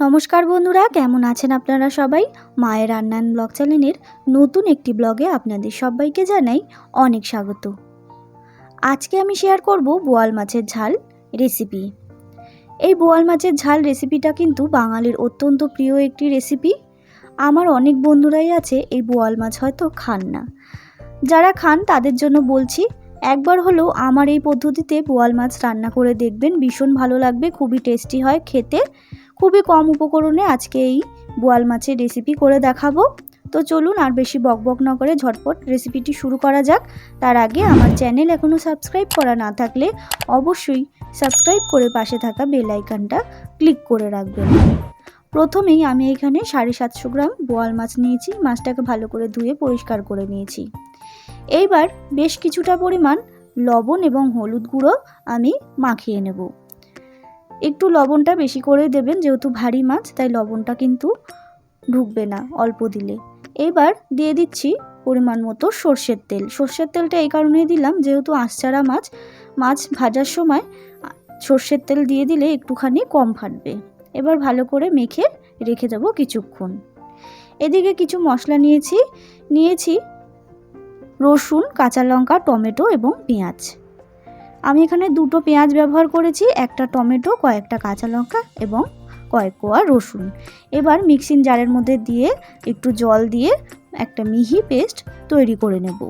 নমস্কার বন্ধুরা, কেমন আছেন আপনারা সবাই? মায়ের রান্নান ব্লগ চ্যানেলের নতুন একটি ব্লগে আপনাদের সবাইকে জানাই অনেক স্বাগত। আজকে আমি শেয়ার করব বোয়াল মাছের ঝাল রেসিপি। এই বোয়াল মাছের ঝাল রেসিপিটা কিন্তু বাঙালির অত্যন্ত প্রিয় একটি রেসিপি। আমার অনেক বন্ধুরাই আছে এই বোয়াল মাছ হয়তো খান না। যারা খান তাদের জন্য বলছি, একবার হলেও আমার এই পদ্ধতিতে বোয়াল মাছ রান্না করে দেখবেন, ভীষণ ভালো লাগবে, খুবই টেস্টি হয় খেতে। খুবই কম উপকরণে আজকে এই বোয়াল মাছের রেসিপি করে দেখাবো। তো চলুন আর বেশি বকবক না করে ঝটপট রেসিপিটি শুরু করা যাক। তার আগে আমার চ্যানেল এখনও সাবস্ক্রাইব করা না থাকলে অবশ্যই সাবস্ক্রাইব করে পাশে থাকা বেল আইকনটা ক্লিক করে রাখবেন। প্রথমেই আমি এখানে 750 গ্রাম বোয়াল মাছ নিয়েছি। মাছটাকে ভালো করে ধুয়ে পরিষ্কার করে নিয়েছি। এইবার বেশ কিছুটা পরিমাণ লবণ এবং হলুদ গুঁড়ো আমি মাখিয়ে নেব। একটু লবণটা বেশি করে দেবেন, যেহেতু ভারী মাছ তাই লবণটা কিন্তু ঢুকবে না অল্প দিলে। এবার দিয়ে দিচ্ছি পরিমাণ মতো সর্ষের তেল। সর্ষের তেলটা এই কারণেই দিলাম, যেহেতু আঁশছাড়া মাছ ভাজার সময় সর্ষের তেল দিয়ে দিলে একটুখানি কম ফাটবে। এবার ভালো করে মেখে রেখে দেবো কিছুক্ষণ। এদিকে কিছু মশলা নিয়েছি রসুন, কাঁচা লঙ্কা, টমেটো এবং পেঁয়াজ। আমি এখানে দুটো পেঁয়াজ ব্যবহার করেছি, একটা টমেটো, কয়েকটা কাঁচা লঙ্কা এবং কয়েক কোয়া রসুন। এবার মিক্সিং জারের মধ্যে দিয়ে একটু জল দিয়ে একটা মিহি পেস্ট তৈরি করে নেব।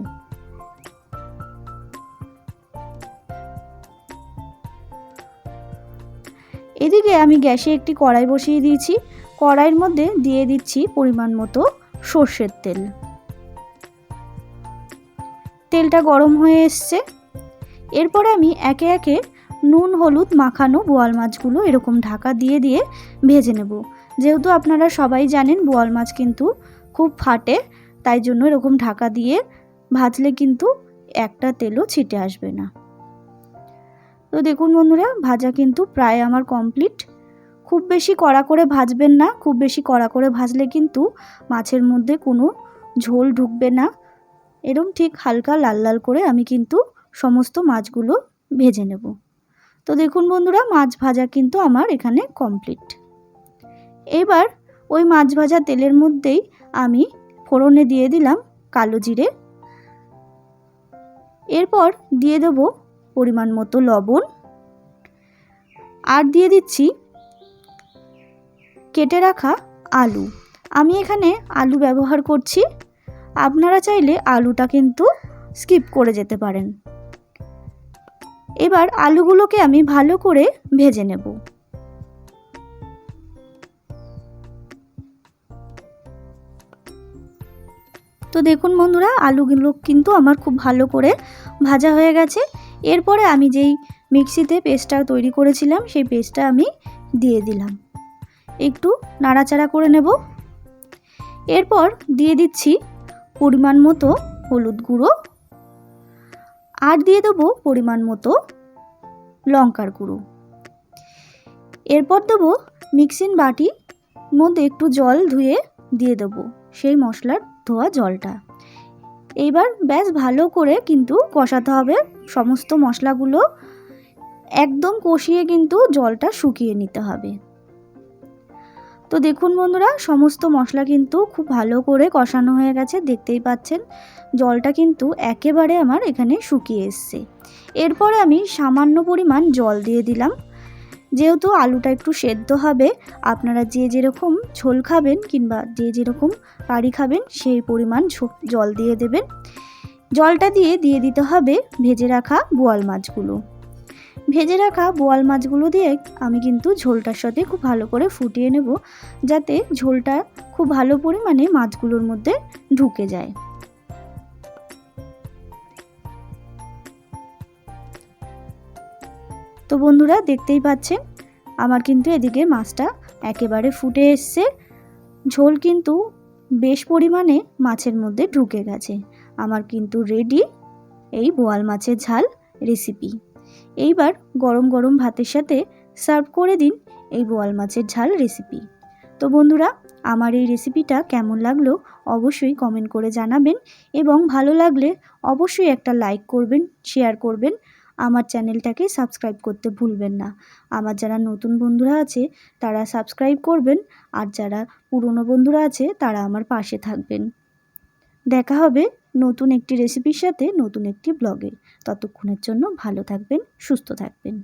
এদিকে আমি গ্যাসে একটি কড়াই বসিয়ে দিয়েছি। কড়াইয়ের মধ্যে দিয়ে দিচ্ছি পরিমাণ মতো সর্ষের তেল। তেলটা গরম হয়ে এসছে। এরপরে আমি একে একে নুন হলুদ মাখানো বোয়াল মাছগুলো এরকম ঢাকা দিয়ে দিয়ে ভেজে নেব। যেহেতু আপনারা সবাই জানেন বোয়াল মাছ কিন্তু খুব ফাটে, তাই জন্য এরকম ঢাকা দিয়ে ভাজলে কিন্তু একটা তেলও ছিটে আসবে না। তো দেখুন বন্ধুরা, ভাজা কিন্তু প্রায় আমার কমপ্লিট। খুব বেশি কড়া করে ভাজবেন না, খুব বেশি কড়া করে ভাজলে কিন্তু মাছের মধ্যে কোনো ঝোল ঢুকবে না। এরকম ঠিক হালকা লাল লাল করে আমি কিন্তু সমস্ত মাছগুলো ভেজে নেব। তো দেখুন বন্ধুরা, মাছ ভাজা কিন্তু আমার এখানে কমপ্লিট। এবার ওই মাছ ভাজা তেলের মধ্যেই আমি ফোড়নে দিয়ে দিলাম কালো জিরে। এরপর দিয়ে দেব পরিমাণ মতো লবণ, আর দিয়ে দিচ্ছি কেটে রাখা আলু। আমি এখানে আলু ব্যবহার করছি, আপনারা চাইলে আলুটা কিন্তু স্কিপ করে যেতে পারেন। এবার আলুগুলোকে আমি ভালো করে ভেজে নেব। তো দেখুন বন্ধুরা, আলুগুলো কিন্তু আমার খুব ভালো করে ভাজা হয়ে গেছে। এরপরে আমি যেই মিক্সিতে পেস্টটা তৈরি করেছিলাম সেই পেস্টটা আমি দিয়ে দিলাম, একটু নাড়াচাড়া করে নেব। এরপর দিয়ে দিচ্ছি পরিমাণ মতো হলুদ গুঁড়ো, আর দিয়ে দেবো পরিমাণ মতো লঙ্কার গুঁড়ো। এরপর দেবো মিক্সিং বাটির মধ্যে একটু জল ধুয়ে দিয়ে দেবো সেই মশলার ধোয়া জলটা। এইবার বেশ ভালো করে কিন্তু কষাতে হবে সমস্ত মশলাগুলো, একদম কষিয়ে কিন্তু জলটা শুকিয়ে নিতে হবে। তো দেখুন বন্ধুরা, সমস্ত মশলা কিন্তু খুব ভালো করে কষানো হয়ে গেছে, দেখতেই পাচ্ছেন জলটা কিন্তু একেবারে আমার এখানে শুকিয়ে এসছে। এরপরে আমি সামান্য পরিমাণ জল দিয়ে দিলাম, যেহেতু আলুটা একটু সেদ্ধ হবে। আপনারা যে যেরকম ঝোল খাবেন কিংবা যে যেরকম কারি খাবেন সেই পরিমাণ জল দিয়ে দেবেন। জলটা দিয়ে দিতে হবে ভেজে রাখা বোয়াল মাছগুলো। ভেজে রাখা বোয়াল মাছগুলো দিয়ে আমি কিন্তু ঝোলটার সাথে খুব ভালো করে ফুটিয়ে নেব, যাতে ঝোলটা খুব ভালো পরিমাণে মাছগুলোর মধ্যে ঢুকে যায়। তো বন্ধুরা দেখতেই পাচ্ছেন আমার কিন্তু এদিকে মাছটা একেবারে ফুটে এসছে, ঝোল কিন্তু বেশ পরিমাণে মাছের মধ্যে ঢুকে গেছে। আমার কিন্তু রেডি এই বোয়াল মাছের ঝাল রেসিপি। এইবার গরম গরম ভাতের সাথে সার্ভ করে দিন এই বোয়াল মাছের ঝাল রেসিপি। তো বন্ধুরা, আমার এই রেসিপিটা কেমন লাগলো অবশ্যই কমেন্ট করে জানাবেন, এবং ভালো লাগলে অবশ্যই একটা লাইক করবেন, শেয়ার করবেন, আমার চ্যানেলটাকে সাবস্ক্রাইব করতে ভুলবেন না। আমার যারা নতুন বন্ধুরা আছে তারা সাবস্ক্রাইব করবেন, আর যারা পুরনো বন্ধুরা আছে তারা আমার পাশে থাকবেন। দেখা হবে নতুন একটি রেসিপির সাথে নতুন একটি ব্লগে। ততক্ষণের জন্য ভালো থাকবেন, সুস্থ থাকবেন।